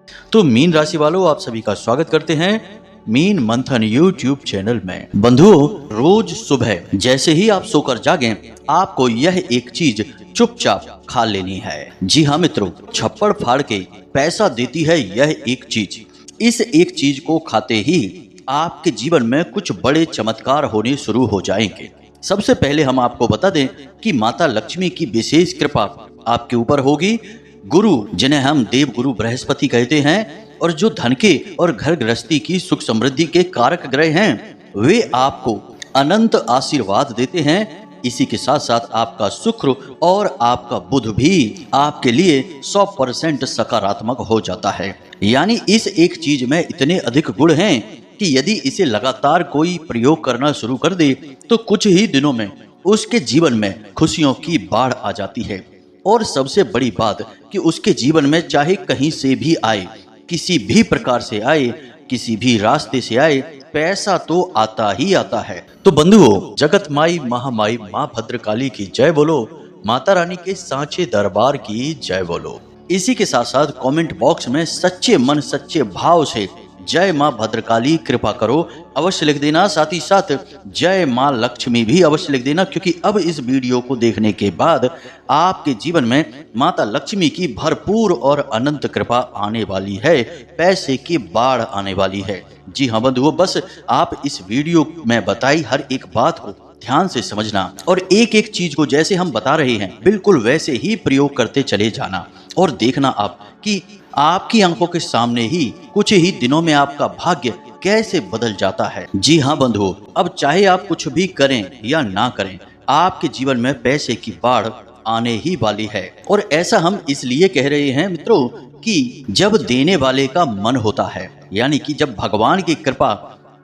तो मीन राशि वालों, आप सभी का स्वागत करते हैं मीन मंथन यूट्यूब चैनल में। बंधुओं, रोज सुबह जैसे ही आप सोकर जागें, आपको यह एक चीज चुपचाप खा लेनी है। जी हाँ मित्रों, छप्पड़ फाड़ के पैसा देती है यह एक चीज। इस एक चीज को खाते ही आपके जीवन में कुछ बड़े चमत्कार होने शुरू हो जाएंगे। सबसे पहले हम आपको बता दें कि माता लक्ष्मी की विशेष कृपा आपके ऊपर होगी। गुरु, जिन्हें हम देव गुरु बृहस्पति कहते हैं और जो धन के और घर गृहस्थी की सुख समृद्धि के कारक ग्रह हैं, वे आपको अनंत आशीर्वाद देते हैं। इसी के साथ साथ आपका शुक्र और आपका बुध भी आपके लिए 100% सकारात्मक हो जाता है। यानी इस एक चीज में इतने अधिक गुण हैं कि यदि इसे लगातार कोई प्रयोग करना शुरू कर दे तो कुछ ही दिनों में उसके जीवन में खुशियों की बाढ़ आ जाती है। और सबसे बड़ी बात कि उसके जीवन में चाहे कहीं से भी आए, किसी भी प्रकार से आए, किसी भी रास्ते से आए, पैसा तो आता ही आता है। तो बंधुओं, जगत माई महामाई माँ भद्रकाली की जय बोलो, माता रानी के सांचे दरबार की जय बोलो। इसी के साथ साथ कमेंट बॉक्स में सच्चे मन सच्चे भाव से जय माँ भद्रकाली कृपा करो अवश्य लिख देना। साथ ही साथ जय माँ लक्ष्मी भी अवश्य लिख देना, क्योंकि अब इस वीडियो को देखने के बाद आपके जीवन में माता लक्ष्मी की भरपूर और अनंत कृपा आने वाली है, पैसे की बाढ़ आने वाली है। जी हाँ बंधुओं, बस आप इस वीडियो में बताई हर एक बात को ध्यान से समझना और एक एक चीज को जैसे हम बता रहे हैं बिल्कुल वैसे ही प्रयोग करते चले जाना और देखना आप कि आपकी आंखों के सामने ही कुछ ही दिनों में आपका भाग्य कैसे बदल जाता है। जी हाँ बंधुओं, अब चाहे आप कुछ भी करें या ना करें, आपके जीवन में पैसे की बाढ़ आने ही वाली है। और ऐसा हम इसलिए कह रहे हैं मित्रों कि जब देने वाले का मन होता है, यानी कि जब भगवान की कृपा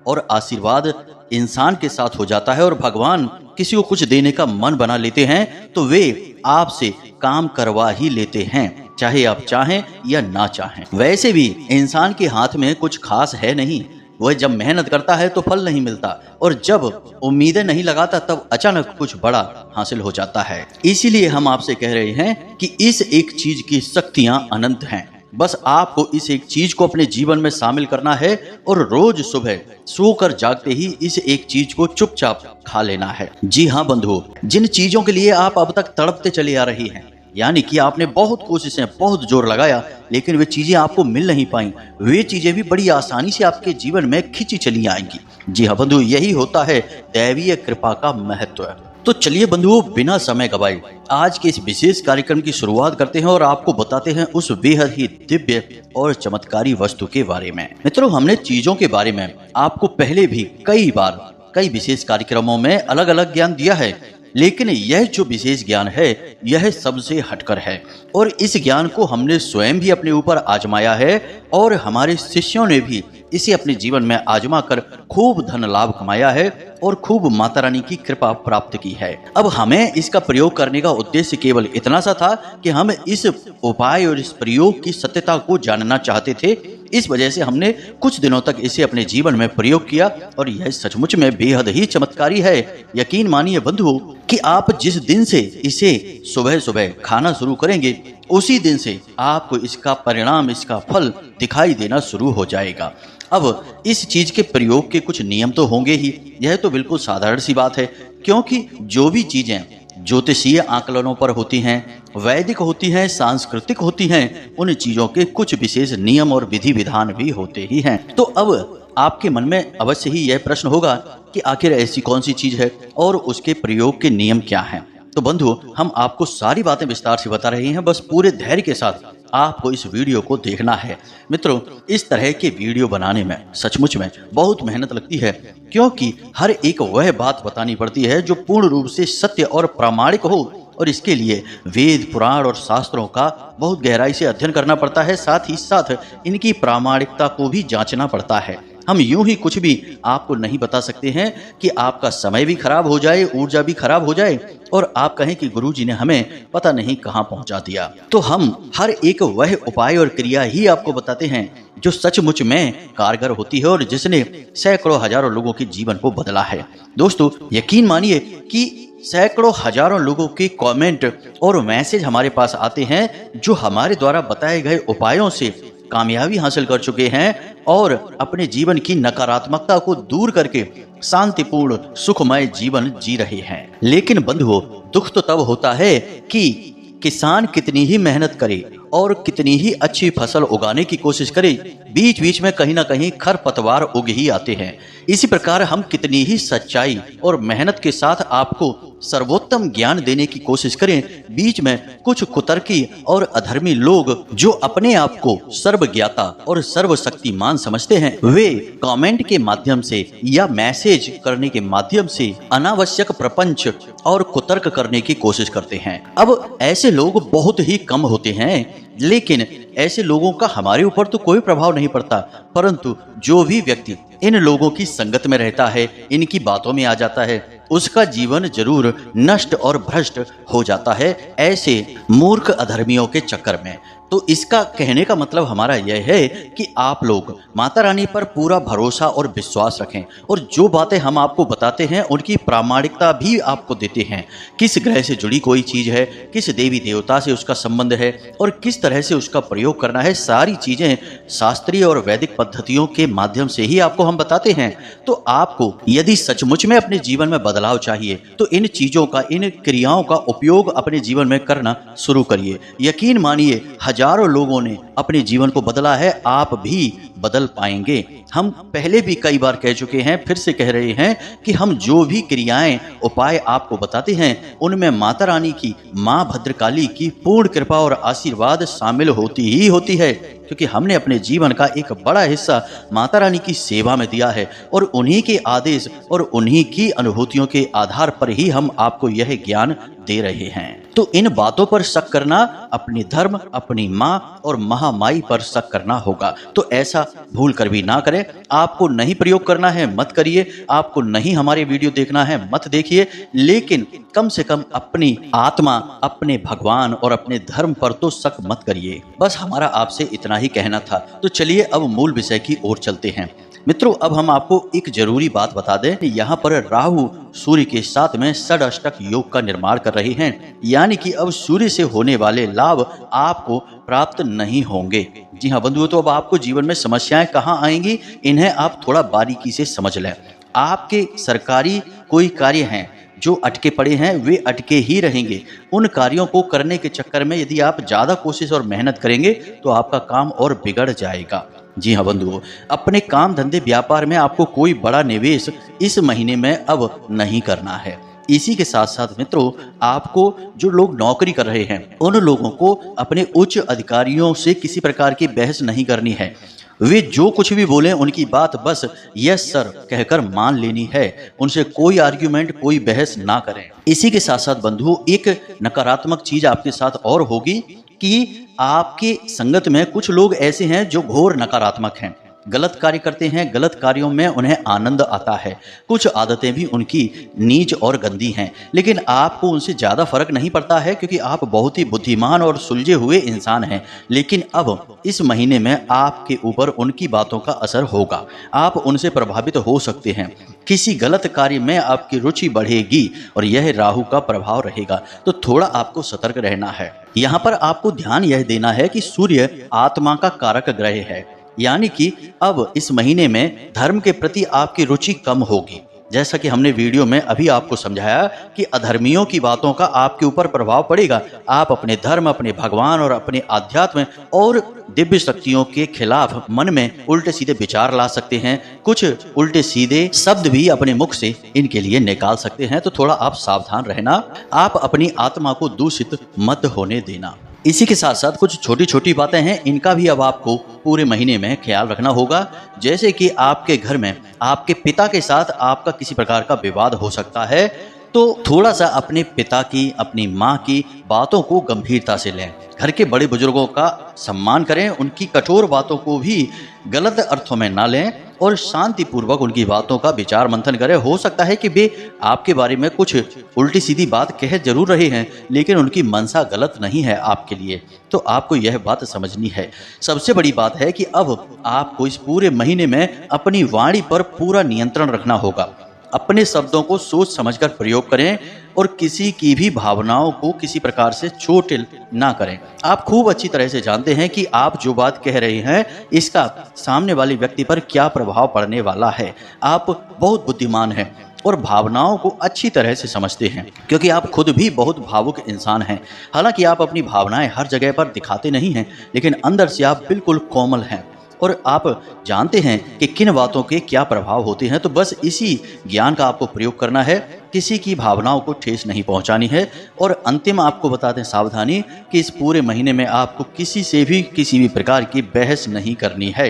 और आशीर्वाद इंसान के साथ हो जाता है और भगवान किसी को कुछ देने का मन बना लेते हैं, तो वे आपसे काम करवा ही लेते हैं, चाहे आप चाहें या ना चाहें। वैसे भी इंसान के हाथ में कुछ खास है नहीं, वह जब मेहनत करता है तो फल नहीं मिलता और जब उम्मीदें नहीं लगाता तब अचानक कुछ बड़ा हासिल हो जाता है। इसीलिए हम आपसे कह रहे हैं कि इस एक चीज की शक्तियां अनंत हैं। बस आपको इस एक चीज को अपने जीवन में शामिल करना है और रोज सुबह सोकर जागते ही इस एक चीज को चुपचाप खा लेना है। जी हाँ बंधुओं, जिन चीजों के लिए आप अब तक तड़पते चले आ रही हैं, यानी कि आपने बहुत कोशिशें बहुत जोर लगाया लेकिन वे चीजें आपको मिल नहीं पाई, वे चीजें भी बड़ी आसानी से आपके जीवन में खिंची चली आएंगी। जी हाँ बंधु, यही होता है दैवीय कृपा का महत्व। तो चलिए बंधुओं, बिना समय गवाए आज के इस विशेष कार्यक्रम की शुरुआत करते हैं और आपको बताते हैं उस बेहद ही दिव्य और चमत्कारी वस्तु के बारे में। मित्रों, हमने चीजों के बारे में आपको पहले भी कई बार कई विशेष कार्यक्रमों में अलग अलग ज्ञान दिया है, लेकिन यह जो विशेष ज्ञान है यह सबसे हटकर है और इस ज्ञान को हमने स्वयं भी अपने ऊपर आजमाया है और हमारे शिष्यों ने भी इसे अपने जीवन में आजमा कर खूब धन लाभ कमाया है और खूब माता रानी की कृपा प्राप्त की है। अब हमें इसका प्रयोग करने का उद्देश्य केवल इतना सा था कि हम इस उपाय और इस प्रयोग की सत्यता को जानना चाहते थे। इस वजह से हमने कुछ दिनों तक इसे अपने जीवन में प्रयोग किया और यह सचमुच में बेहद ही चमत्कारी है। यकीन मानिए बंधुओं कि आप जिस दिन से इसे सुबह सुबह खाना शुरू करेंगे उसी दिन से आपको इसका परिणाम, इसका फल दिखाई देना शुरू हो जाएगा। अब इस चीज के प्रयोग के कुछ नियम तो होंगे ही, यह तो बिल्कुल साधारण सी बात है, क्योंकि जो भी चीजें ज्योतिषीय आकलनों पर होती हैं, वैदिक होती हैं, सांस्कृतिक होती हैं, उन चीजों के कुछ विशेष नियम और विधि विधान भी होते ही हैं। तो अब आपके मन में अवश्य ही यह प्रश्न होगा कि आखिर ऐसी कौन सी चीज है और उसके प्रयोग के नियम क्या हैं। तो बंधु, हम आपको सारी बातें विस्तार से बता रहे हैं, बस पूरे धैर्य के साथ आपको इस वीडियो को देखना है। मित्रों, इस तरह के वीडियो बनाने में सचमुच में बहुत मेहनत लगती है, क्योंकि हर एक वह बात बतानी पड़ती है जो पूर्ण रूप से सत्य और प्रामाणिक हो और इसके लिए वेद पुराण और शास्त्रों का बहुत गहराई से अध्ययन करना पड़ता है। साथ ही साथ इनकी प्रामाणिकता को भी जांचना पड़ता है। हम यूं ही कुछ भी आपको नहीं बता सकते हैं कि आपका समय भी खराब हो जाए, ऊर्जा भी खराब हो जाए और आप कहें कि गुरुजी ने हमें पता नहीं कहां पहुंचा दिया। तो हम हर एक वह उपाय और क्रिया ही आपको बताते हैं जो सचमुच में कारगर होती है और जिसने सैकड़ों हजारों लोगों के जीवन को बदला है। दोस्तों, यकीन मानिए कि सैकड़ों हजारों लोगों के कमेंट और मैसेज हमारे पास आते हैं जो हमारे द्वारा बताए गए उपायों से कामयाबी हासिल कर चुके हैं और अपने जीवन की नकारात्मकता को दूर करके शांतिपूर्ण सुखमय जीवन जी रहे हैं। लेकिन बंधुओं, दुख तो तब होता है कि किसान कितनी ही मेहनत करे और कितनी ही अच्छी फसल उगाने की कोशिश करे, बीच बीच में कहीं ना कहीं खरपतवार उग ही आते हैं। इसी प्रकार हम कितनी ही सच्चाई और मेहनत के साथ आपको सर्वोत्तम ज्ञान देने की कोशिश करें, बीच में कुछ कुतर्की और अधर्मी लोग जो अपने आप को सर्वज्ञाता और सर्वशक्तिमान समझते हैं, वे कमेंट के माध्यम से या मैसेज करने के माध्यम से अनावश्यक प्रपंच और कुतर्क करने की कोशिश करते हैं। अब ऐसे लोग बहुत ही कम होते हैं, लेकिन ऐसे लोगों का हमारे ऊपर तो कोई प्रभाव नहीं पड़ता, परंतु जो भी व्यक्ति इन लोगों की संगत में रहता है, इनकी बातों में आ जाता है, उसका जीवन जरूर नष्ट और भ्रष्ट हो जाता है ऐसे मूर्ख अधर्मियों के चक्कर में। तो इसका कहने का मतलब हमारा यह है कि आप लोग माता रानी पर पूरा भरोसा और विश्वास रखें और जो बातें हम आपको बताते हैं उनकी प्रामाणिकता भी आपको देते हैं। किस ग्रह से जुड़ी कोई चीज़ है, किस देवी देवता से उसका संबंध है और किस तरह से उसका प्रयोग करना है, सारी चीज़ें शास्त्रीय और वैदिक पद्धतियों के माध्यम से ही आपको हम बताते हैं। तो आपको यदि सचमुच में अपने जीवन में बदलाव चाहिए तो इन चीज़ों का, इन क्रियाओं का उपयोग अपने जीवन में करना शुरू करिए। यकीन मानिए, हजारों लोगों ने अपने जीवन को बदला है, आप भी बदल पाएंगे। हम पहले भी कई बार कह चुके हैं, फिर से कह रहे हैं कि हम जो भी क्रियाएं, उपाय आपको बताते हैं, उनमें माता रानी की, मां भद्रकाली की पूर्ण कृपा और आशीर्वाद शामिल होती ही होती है, क्योंकि हमने अपने जीवन का एक बड़ा हिस्सा माता रानी की सेवा में दिया है और उन्हीं के आदेश और उन्हीं की अनुभूतियों के आधार पर ही हम आपको यह ज्ञान दे रहे हैं। तो इन बातों पर शक करना अपने धर्म, अपनी माँ और महामाई पर शक करना होगा। तो ऐसा भूल कर भी ना करें। आपको नहीं प्रयोग करना है मत करिए, आपको नहीं हमारे वीडियो देखना है मत देखिए, लेकिन कम से कम अपनी आत्मा, अपने भगवान और अपने धर्म पर तो शक मत करिए। बस हमारा आपसे इतना ही कहना था। तो चलिए अब मूल विषय की ओर चलते हैं। मित्रों, अब हम आपको एक जरूरी बात बता दें, यहाँ पर राहु सूर्य के साथ में षडाष्टक योग का निर्माण कर रहे हैं, यानी कि अब सूर्य से होने वाले लाभ आपको प्राप्त नहीं होंगे। जी हाँ बंधुओं, तो अब आपको जीवन में समस्याएं कहाँ आएंगी, इन्हें आप थोड़ा बारीकी से समझ लें। आपके सरकारी कोई कार्य हैं जो अटके पड़े हैं, वे अटके ही रहेंगे। उन कार्यों को करने के चक्कर में यदि आप ज़्यादा कोशिश और मेहनत करेंगे तो आपका काम और बिगड़ जाएगा। जी हाँ बंधुओं, अपने काम धंधे व्यापार में आपको कोई बड़ा निवेश इस महीने में अब नहीं करना है। इसी के साथ साथ मित्रों, आपको जो लोग नौकरी कर रहे हैं उन लोगों को अपने उच्च अधिकारियों से किसी प्रकार की बहस नहीं करनी है। वे जो कुछ भी बोले उनकी बात बस यस सर कहकर मान लेनी है, उनसे कोई आर्ग्यूमेंट, कोई बहस ना करें। इसी के साथ साथ बंधुओं, एक नकारात्मक चीज आपके साथ और होगी कि आपके संगत में कुछ लोग ऐसे हैं जो घोर नकारात्मक हैं, गलत कार्य करते हैं, गलत कार्यों में उन्हें आनंद आता है। कुछ आदतें भी उनकी नीच और गंदी हैं, लेकिन आपको उनसे ज़्यादा फर्क नहीं पड़ता है क्योंकि आप बहुत ही बुद्धिमान और सुलझे हुए इंसान हैं। लेकिन अब इस महीने में आपके ऊपर उनकी बातों का असर होगा, आप उनसे प्रभावित हो सकते हैं। किसी गलत कार्य में आपकी रुचि बढ़ेगी और यह राहु का प्रभाव रहेगा, तो थोड़ा आपको सतर्क रहना है। यहाँ पर आपको ध्यान यह देना है कि सूर्य आत्मा का कारक ग्रह है, यानी कि अब इस महीने में धर्म के प्रति आपकी रुचि कम होगी। जैसा कि हमने वीडियो में अभी आपको समझाया कि अधर्मियों की बातों का आपके ऊपर प्रभाव पड़ेगा। आप अपने धर्म, अपने भगवान और अपने आध्यात्म और दिव्य शक्तियों के खिलाफ मन में उल्टे सीधे विचार ला सकते हैं, कुछ उल्टे सीधे शब्द भी अपने मुख से इनके लिए निकाल सकते हैं। तो थोड़ा आप सावधान रहना, आप अपनी आत्मा को दूषित मत होने देना। इसी के साथ साथ कुछ छोटी छोटी बातें हैं, इनका भी अब आपको पूरे महीने में ख्याल रखना होगा। जैसे कि आपके घर में आपके पिता के साथ आपका किसी प्रकार का विवाद हो सकता है, तो थोड़ा सा अपने पिता की, अपनी माँ की बातों को गंभीरता से लें। घर के बड़े बुजुर्गों का सम्मान करें, उनकी कठोर बातों को भी गलत अर्थों में ना लें और शांतिपूर्वक उनकी बातों का विचार मंथन करें। हो सकता है कि वे आपके बारे में कुछ उल्टी सीधी बात कह जरूर रहे हैं, लेकिन उनकी मनसा गलत नहीं है आपके लिए, तो आपको यह बात समझनी है। सबसे बड़ी बात है कि अब आपको इस पूरे महीने में अपनी वाणी पर पूरा नियंत्रण रखना होगा। अपने शब्दों को सोच समझकर प्रयोग करें और किसी की भी भावनाओं को किसी प्रकार से चोट ना करें। आप खूब अच्छी तरह से जानते हैं कि आप जो बात कह रहे हैं इसका सामने वाले व्यक्ति पर क्या प्रभाव पड़ने वाला है। आप बहुत बुद्धिमान हैं और भावनाओं को अच्छी तरह से समझते हैं, क्योंकि आप खुद भी बहुत भावुक इंसान हैं। हालांकि आप अपनी भावनाएं हर जगह पर दिखाते नहीं हैं, लेकिन अंदर से आप बिल्कुल कोमल हैं और आप जानते हैं कि किन बातों के क्या प्रभाव होते हैं। तो बस इसी ज्ञान का आपको प्रयोग करना है, किसी की भावनाओं को ठेस नहीं पहुंचानी है। और अंतिम आपको बता दें सावधानी कि इस पूरे महीने में आपको किसी से भी किसी भी प्रकार की बहस नहीं करनी है,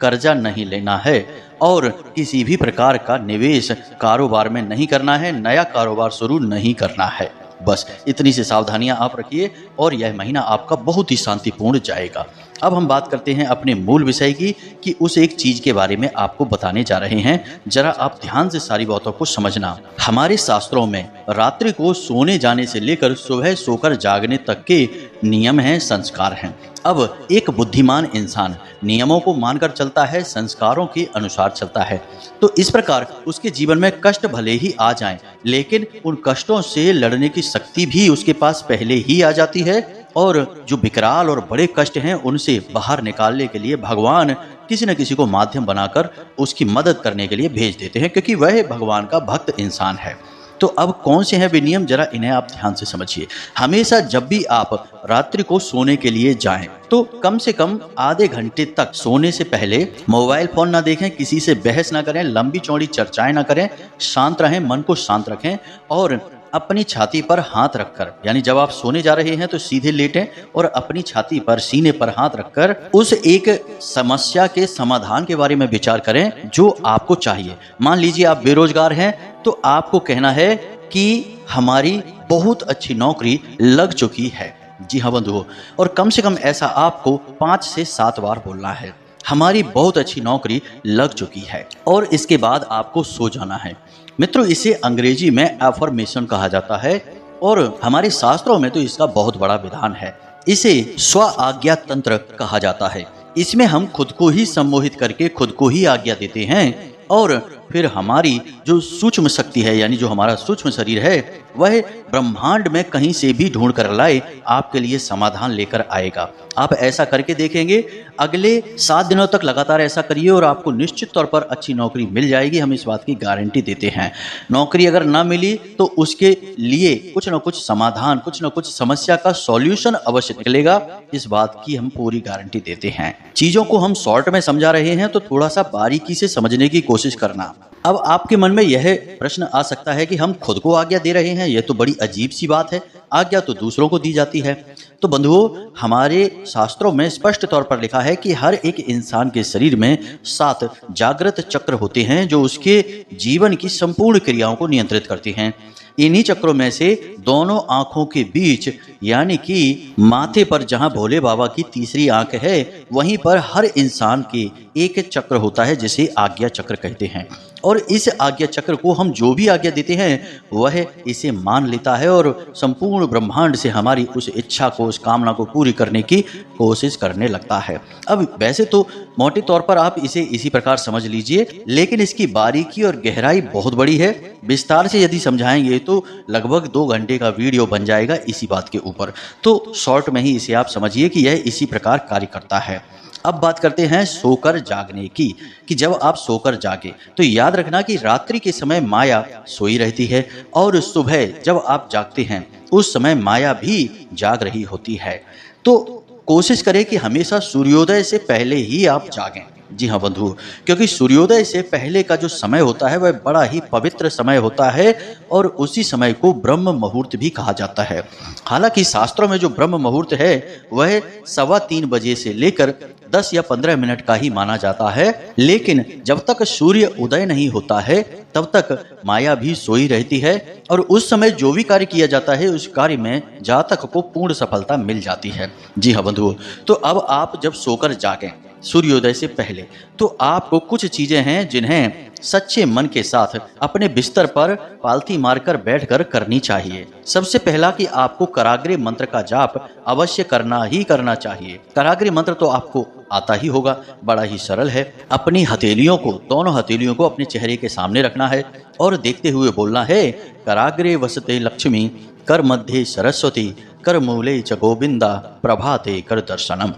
कर्जा नहीं लेना है और किसी भी प्रकार का निवेश कारोबार में नहीं करना है, नया कारोबार शुरू नहीं करना है। बस इतनी सी सावधानियां आप रखिए और यह महीना आपका बहुत ही शांतिपूर्ण जाएगा। अब हम बात करते हैं अपने मूल विषय की, कि उस एक चीज के बारे में आपको बताने जा रहे हैं। जरा आप ध्यान से सारी बातों को समझना। हमारे शास्त्रों में रात्रि को सोने जाने से लेकर सुबह सोकर जागने तक के नियम हैं, संस्कार हैं। अब एक बुद्धिमान इंसान नियमों को मानकर चलता है, संस्कारों के अनुसार चलता है, तो इस प्रकार उसके जीवन में कष्ट भले ही आ जाएं, लेकिन उन कष्टों से लड़ने की शक्ति भी उसके पास पहले ही आ जाती है। और जो विकराल और बड़े कष्ट हैं उनसे बाहर निकालने के लिए भगवान किसी न किसी को माध्यम बनाकर उसकी मदद करने के लिए भेज देते हैं, क्योंकि वह भगवान का भक्त इंसान है। तो अब कौन से हैं वे नियम, जरा इन्हें आप ध्यान से समझिए। हमेशा जब भी आप रात्रि को सोने के लिए जाएं तो कम से कम आधे घंटे तक सोने से पहले मोबाइल फोन ना देखें, किसी से बहस ना करें, लंबी चौड़ी चर्चाएं ना करें, शांत रहें, मन को शांत रखें और अपनी छाती पर हाथ रखकर, यानी जब आप सोने जा रहे हैं तो सीधे लेटें और अपनी छाती पर, सीने पर हाथ रखकर उस एक समस्या के समाधान के बारे में विचार करें जो आपको चाहिए। मान लीजिए आप बेरोजगार हैं तो आपको कहना है कि हमारी बहुत अच्छी नौकरी लग चुकी है। जी हाँ बंधुओं, और कम से कम ऐसा आपको 5 से 7 बार बोलना है, हमारी बहुत अच्छी नौकरी लग चुकी है। और इसके बाद आपको सो जाना है। मित्रों, इसे अंग्रेजी में एफर्मेशन कहा जाता है और हमारे शास्त्रों में तो इसका बहुत बड़ा विधान है। इसे स्व आज्ञा तंत्र कहा जाता है। इसमें हम खुद को ही सम्मोहित करके खुद को ही आज्ञा देते हैं और फिर हमारी जो सूक्ष्म शक्ति है, यानी जो हमारा सूक्ष्म शरीर है, वह ब्रह्मांड में कहीं से भी ढूंढ कर लाए आपके लिए समाधान लेकर आएगा। आप ऐसा करके देखेंगे, अगले 7 दिनों तक लगातार ऐसा करिए और आपको निश्चित तौर पर अच्छी नौकरी मिल जाएगी। हम इस बात की गारंटी देते हैं। नौकरी अगर ना मिली तो उसके लिए कुछ न कुछ समाधान, कुछ न कुछ समस्या का सॉल्यूशन अवश्य निकलेगा। इस बात की हम पूरी गारंटी देते हैं। चीजों को हम शॉर्ट में समझा रहे हैं तो थोड़ा सा बारीकी से समझने की कोशिश करना। अब आपके मन में यह प्रश्न आ सकता है कि हम खुद को आज्ञा दे रहे हैं, यह तो बड़ी अजीब सी बात है, आज्ञा तो दूसरों को दी जाती है। तो बंधुओं, हमारे शास्त्रों में स्पष्ट तौर पर लिखा है कि हर एक इंसान के शरीर में 7 जागृत चक्र होते हैं जो उसके जीवन की संपूर्ण क्रियाओं को नियंत्रित करते हैं। इन्हीं चक्रों में से दोनों आंखों के बीच, यानी कि माथे पर जहां भोले बाबा की तीसरी आंख है, वहीं पर हर इंसान के एक चक्र होता है जिसे आज्ञा चक्र कहते हैं। और इस आज्ञा चक्र को हम जो भी आज्ञा देते हैं वह इसे मान लेता है और संपूर्ण ब्रह्मांड से हमारी उस इच्छा को, उस कामना को पूरी करने की कोशिश करने लगता है। अब वैसे तो मोटे तौर पर आप इसे इसी प्रकार समझ लीजिए, लेकिन इसकी बारीकी और गहराई बहुत बड़ी है। विस्तार से यदि समझाएंगे तो लगभग 2 घंटे का वीडियो बन जाएगा इसी बात के ऊपर। तो शॉर्ट में ही इसे आप समझिए कि यह इसी प्रकार कार्य करता है। अब बात करते हैं सोकर जागने की, कि जब आप सोकर जागे तो याद रखना कि रात्रि के समय माया सोई रहती है और सुबह जब आप जागते हैं उस समय माया भी जाग रही होती है। तो कोशिश करें कि हमेशा सूर्योदय से पहले ही आप जागें। जी हाँ बंधु, क्योंकि सूर्योदय से पहले का जो समय होता है वह बड़ा ही पवित्र समय होता है और उसी समय को ब्रह्म मुहूर्त भी कहा जाता है। हालांकि शास्त्रों में जो ब्रह्म मुहूर्त है वह 3:15 बजे से लेकर 10 या 15 मिनट का ही माना जाता है, लेकिन जब तक सूर्य उदय नहीं होता है तब तक माया भी सोई रहती है और उस समय जो भी कार्य किया जाता है उस कार्य में जातक को पूर्ण सफलता मिल जाती है। जी हाँ बंधुओं, तो अब आप जब सोकर जागें सूर्योदय से पहले। तो आपको कुछ चीजें हैं जिन्हें सच्चे मन के साथ अपने बिस्तर पर पालथी मारकर बैठकर करनी चाहिए। सबसे पहला कि आपको कराग्रे मंत्र का जाप अवश्य करना ही करना चाहिए। कराग्रे मंत्र तो आपको आता ही होगा, बड़ा ही सरल है। अपनी हथेलियों को, दोनों हथेलियों को अपने चेहरे के सामने रखना है और देखते हुए बोलना है, कराग्रे वसते लक्ष्मी, कर मध्य सरस्वती, कर मूले च गोविंदा, प्रभाते कर दर्शनम।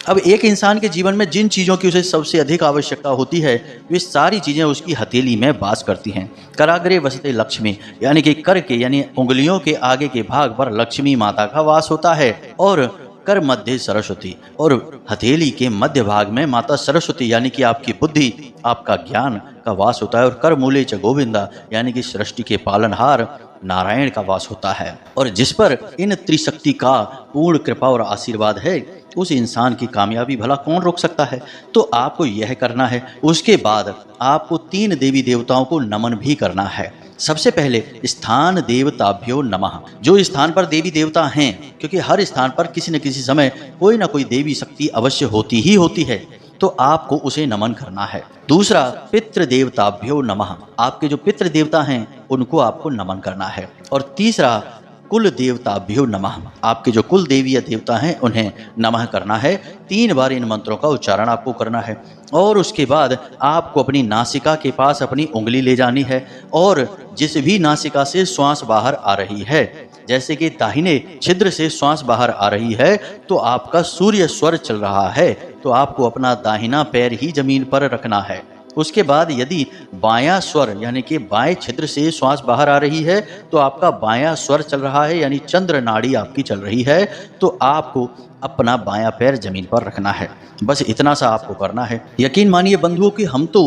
अब एक इंसान के जीवन में जिन चीज़ों की उसे सबसे अधिक आवश्यकता होती है, वे सारी चीज़ें उसकी हथेली में वास करती हैं। कराग्रे वसते लक्ष्मी, यानी कि कर के यानी उंगलियों के आगे के भाग पर लक्ष्मी माता का वास होता है, और कर मध्य सरस्वती, और हथेली के मध्य भाग में माता सरस्वती यानी कि आपकी बुद्धि, आपका ज्ञान का वास होता है, और कर मूले च गोविंदा यानी कि सृष्टि के पालनहार नारायण का वास होता है। और जिस पर इन त्रिशक्ति का पूर्ण कृपा और आशीर्वाद है, उस इंसान की कामयाबी भला कौन रोक सकता है। तो आपको यह करना है। उसके बाद आपको 3 देवी देवताओं को नमन भी करना है। सबसे पहले स्थान देवताभ्यो नमः। जो स्थान पर देवी देवता हैं, क्योंकि हर स्थान पर किसी न किसी समय कोई ना कोई देवी शक्ति अवश्य होती ही होती है, तो आपको उसे नमन करना है। दूसरा, पितृ देवताभ्यो नमः। आपके जो पितृ देवता हैं उनको आपको नमन करना है। और तीसरा, कुल देवताभ्यो नमः। आपके जो कुल देवी या देवता हैं उन्हें नमः करना है। 3 बार इन मंत्रों का उच्चारण आपको करना है। और उसके बाद आपको अपनी नासिका के पास अपनी उंगली ले जानी है, और जिस भी नासिका से श्वास बाहर आ रही है, जैसे कि दाहिने छिद्र से श्वास बाहर आ रही है, तो आपका सूर्य स्वर चल रहा है, तो आपको अपना दाहिना पैर ही जमीन पर रखना है। उसके बाद यदि बायां स्वर यानी कि बाएं छिद्र से श्वास बाहर आ रही है, तो आपका बायां स्वर चल रहा है, यानी चंद्र नाड़ी आपकी चल रही है, तो आपको अपना बायां पैर जमीन पर रखना है। बस इतना सा आपको करना है। यकीन मानिए बंधुओं कि हम तो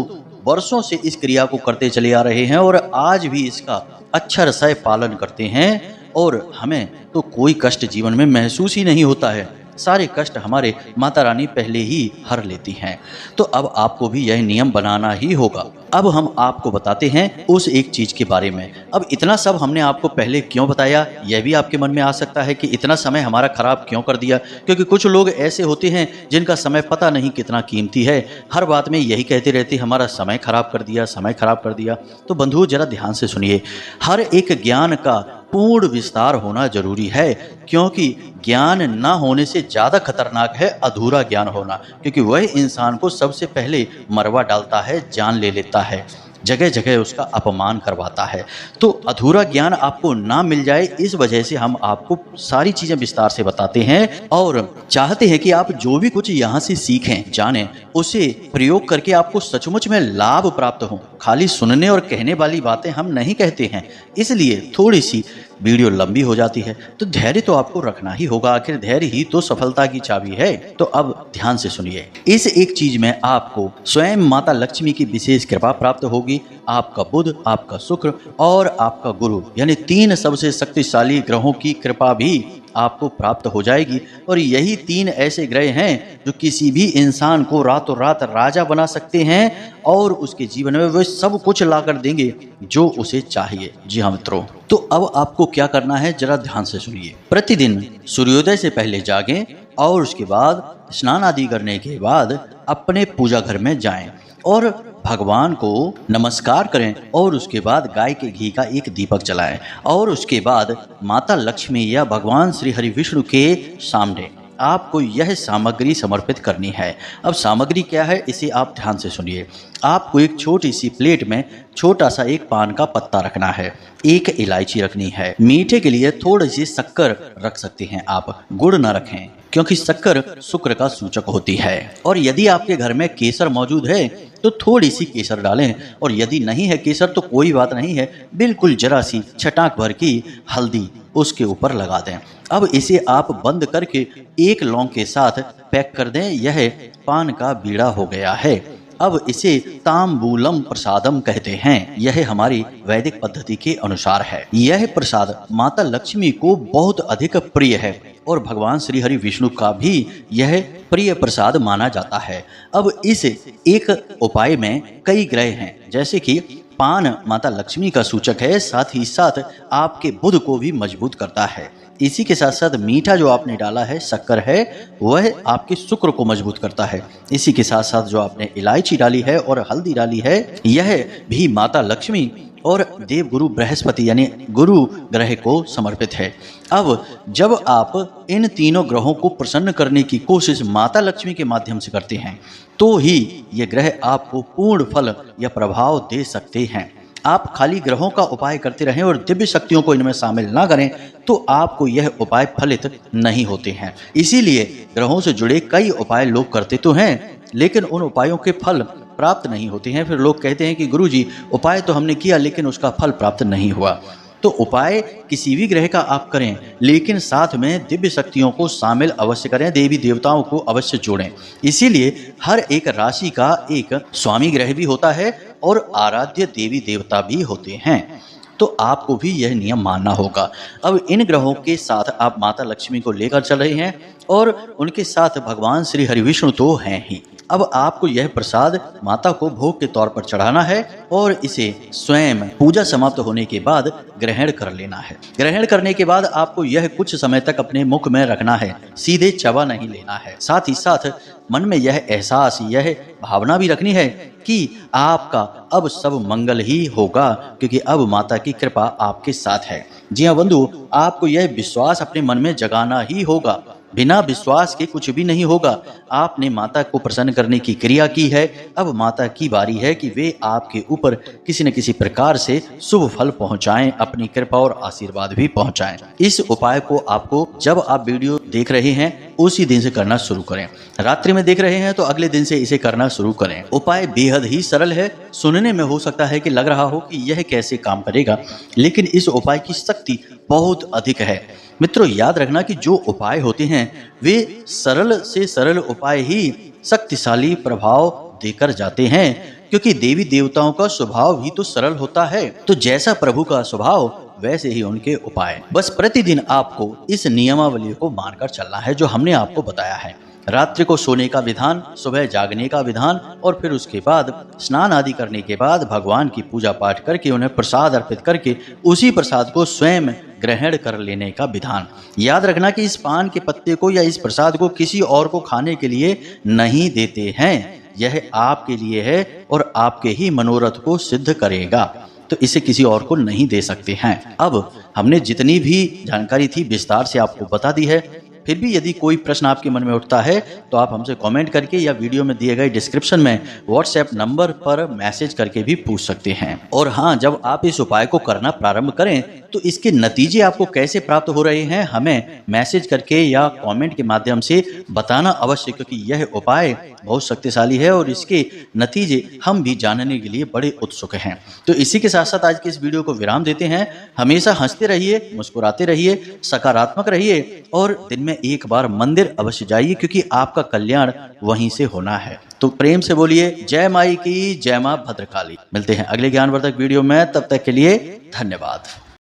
वर्षों से इस क्रिया को करते चले आ रहे हैं और आज भी इसका अक्षर सह पालन करते हैं, और हमें तो कोई कष्ट जीवन में महसूस ही नहीं होता है। सारे कष्ट हमारे माता रानी पहले ही हर लेती हैं। तो अब आपको भी यह नियम बनाना ही होगा। अब हम आपको बताते हैं उस एक चीज के बारे में। अब इतना सब हमने आपको पहले क्यों बताया, यह भी आपके मन में आ सकता है कि इतना समय हमारा खराब क्यों कर दिया। क्योंकि कुछ लोग ऐसे होते हैं जिनका समय पता नहीं कितना कीमती है, हर बात में यही कहते रहते हमारा समय खराब कर दिया, समय खराब कर दिया। तो बंधुओं जरा ध्यान से सुनिए, हर एक ज्ञान का पूर्ण विस्तार होना जरूरी है, क्योंकि ज्ञान ना होने से ज़्यादा खतरनाक है अधूरा ज्ञान होना, क्योंकि वह इंसान को सबसे पहले मरवा डालता है, जान ले लेता है, जगह जगह उसका अपमान करवाता है। तो अधूरा ज्ञान आपको ना मिल जाए, इस वजह से हम आपको सारी चीज़ें विस्तार से बताते हैं और चाहते हैं कि आप जो भी कुछ यहाँ से सीखें, जानें, उसे प्रयोग करके आपको सचमुच में लाभ प्राप्त हो। खाली सुनने और कहने वाली बातें हम नहीं कहते हैं, इसलिए थोड़ी सी वीडियो लंबी हो जाती है। तो धैर्य तो आपको रखना ही होगा, आखिर धैर्य ही तो सफलता की चाबी है। तो अब ध्यान से सुनिए, इस एक चीज में आपको स्वयं माता लक्ष्मी की विशेष कृपा प्राप्त होगी। आपका बुध, आपका शुक्र और आपका गुरु, यानी 3 सबसे शक्तिशाली ग्रहों की कृपा भी आपको प्राप्त हो जाएगी। और यही 3 ऐसे ग्रह हैं जो किसी भी इंसान को रातों रात राजा बना सकते हैं और उसके जीवन में वे सब कुछ ला कर देंगे जो उसे चाहिए। जी हाँ मित्रों, तो अब आपको क्या करना है जरा ध्यान से सुनिए। प्रतिदिन सूर्योदय से पहले जागें और उसके बाद स्नान आदि करने के बाद अपने पूजा घर में जाएं और भगवान को नमस्कार करें, और उसके बाद गाय के घी का एक दीपक जलाएं, और उसके बाद माता लक्ष्मी या भगवान श्री हरि विष्णु के सामने आपको यह सामग्री समर्पित करनी है। अब सामग्री क्या है, इसे आप ध्यान से सुनिए। आपको एक छोटी सी प्लेट में छोटा सा एक पान का पत्ता रखना है, एक इलायची रखनी है, मीठे के लिए थोड़ी सी शक्कर रख सकते हैं आप, गुड़ न रखें क्योंकि शक्कर शुक्र का सूचक होती है। और यदि आपके घर में केसर मौजूद है तो थोड़ी सी केसर डालें, और यदि नहीं है केसर तो कोई बात नहीं है, बिल्कुल जरा सी छटाक भर की हल्दी उसके ऊपर लगा दें। अब इसे आप बंद करके एक लौंग के साथ पैक कर दें। यह पान का बीड़ा हो गया है। अब इसे तांबूलम प्रसादम कहते हैं। यह हमारी वैदिक पद्धति के अनुसार है। यह प्रसाद माता लक्ष्मी को बहुत अधिक प्रिय है और भगवान श्री हरि विष्णु का भी यह प्रिय प्रसाद माना जाता है। अब इस एक उपाय में कई ग्रह हैं, जैसे कि पान माता लक्ष्मी का सूचक है, साथ ही साथ आपके बुध को भी मजबूत करता है। इसी के साथ साथ मीठा जो आपने डाला है, शक्कर है, वह आपके शुक्र को मजबूत करता है। इसी के साथ साथ जो आपने इलायची डाली है और हल्दी डाली है, यह भी माता लक्ष्मी और देवगुरु बृहस्पति यानी गुरु ग्रह को समर्पित है। अब जब आप इन तीनों ग्रहों को प्रसन्न करने की कोशिश माता लक्ष्मी के माध्यम से करते हैं, तो ही ये ग्रह आपको पूर्ण फल या प्रभाव दे सकते हैं। आप खाली ग्रहों का उपाय करते रहें और दिव्य शक्तियों को इनमें शामिल ना करें तो आपको यह उपाय फलित नहीं होते हैं। इसीलिए ग्रहों से जुड़े कई उपाय लोग करते तो हैं, लेकिन उन उपायों के फल प्राप्त नहीं होते हैं। फिर लोग कहते हैं कि गुरुजी उपाय तो हमने किया लेकिन उसका फल प्राप्त नहीं हुआ। तो उपाय किसी भी ग्रह का आप करें, लेकिन साथ में दिव्य शक्तियों को शामिल अवश्य करें, देवी देवताओं को अवश्य जोड़ें। इसीलिए हर एक राशि का एक स्वामी ग्रह भी होता है और आराध्य देवी देवता भी होते हैं। तो आपको भी यह नियम मानना होगा। अब इन ग्रहों के साथ आप माता लक्ष्मी को लेकर चल रहे हैं और उनके साथ भगवान श्री हरिविष्णु तो हैं ही। अब आपको यह प्रसाद माता को भोग के तौर पर चढ़ाना है और इसे स्वयं पूजा समाप्त होने के बाद ग्रहण कर लेना है। ग्रहण करने के बाद आपको यह कुछ समय तक अपने मुख में रखना है, सीधे चबा नहीं लेना है। साथ ही साथ मन में यह एहसास, यह भावना भी रखनी है कि आपका अब सब मंगल ही होगा, क्योंकि अब माता की कृपा आपके साथ है। जी हाँ बंधु, आपको यह विश्वास अपने मन में जगाना ही होगा। बिना विश्वास के कुछ भी नहीं होगा। आपने माता को प्रसन्न करने की क्रिया की है, अब माता की बारी है कि वे आपके ऊपर किसी न किसी प्रकार से शुभ फल पहुंचाएं, अपनी कृपा और आशीर्वाद भी पहुंचाएं। इस उपाय को आपको जब आप वीडियो देख रहे हैं उसी दिन से करना शुरू करें। रात्रि में देख रहे हैं तो अगले दिन से इसे करना शुरू करें। उपाय बेहद ही सरल है। सुनने में हो सकता है कि लग रहा हो कि यह कैसे काम करेगा, लेकिन इस उपाय की शक्ति बहुत अधिक है। मित्रों, याद रखना कि जो उपाय होते हैं वे सरल से सरल उपाय ही शक्तिशाली प्रभाव देकर जाते हैं, क्योंकि देवी देवताओं का स्वभाव भी तो सरल होता है। तो जैसा प्रभु का स्वभाव वैसे ही उनके उपाय। बस प्रतिदिन आपको इस नियमावली को मानकर चलना है जो हमने आपको बताया है। रात्रि को सोने का विधान, सुबह जागने का विधान और फिर उसके बाद स्नान आदि करने के बाद भगवान की पूजा पाठ करके उन्हें प्रसाद अर्पित करके उसी प्रसाद को स्वयं ग्रहण कर लेने का विधान। याद रखना कि इस पान के पत्ते को या इस प्रसाद को किसी और को खाने के लिए नहीं देते हैं। यह आपके लिए है और आपके ही मनोरथ को सिद्ध करेगा, तो इसे किसी और को नहीं दे सकते हैं। अब हमने जितनी भी जानकारी थी विस्तार से आपको बता दी है। फिर भी यदि कोई प्रश्न आपके मन में उठता है तो आप हमसे कमेंट करके या वीडियो में दिए गए डिस्क्रिप्शन में व्हाट्सएप नंबर पर मैसेज करके भी पूछ सकते हैं। और हाँ, जब आप इस उपाय को करना प्रारंभ करें तो इसके नतीजे आपको कैसे प्राप्त हो रहे हैं हमें मैसेज करके या कमेंट के माध्यम से बताना अवश्य, क्योंकि यह उपाय बहुत शक्तिशाली है और इसके नतीजे हम भी जानने के लिए बड़े उत्सुक हैं। तो इसी के साथ साथ आज के इस वीडियो को विराम देते हैं। हमेशा हंसते रहिए, मुस्कुराते रहिए, सकारात्मक रहिए और दिन में एक बार मंदिर अवश्य जाइए, क्योंकि आपका कल्याण वहीं से होना है। तो प्रेम से बोलिए जय माई की, जय मां भद्रकाली। मिलते हैं अगले ज्ञानवर्धक वीडियो में, तब तक के लिए धन्यवाद।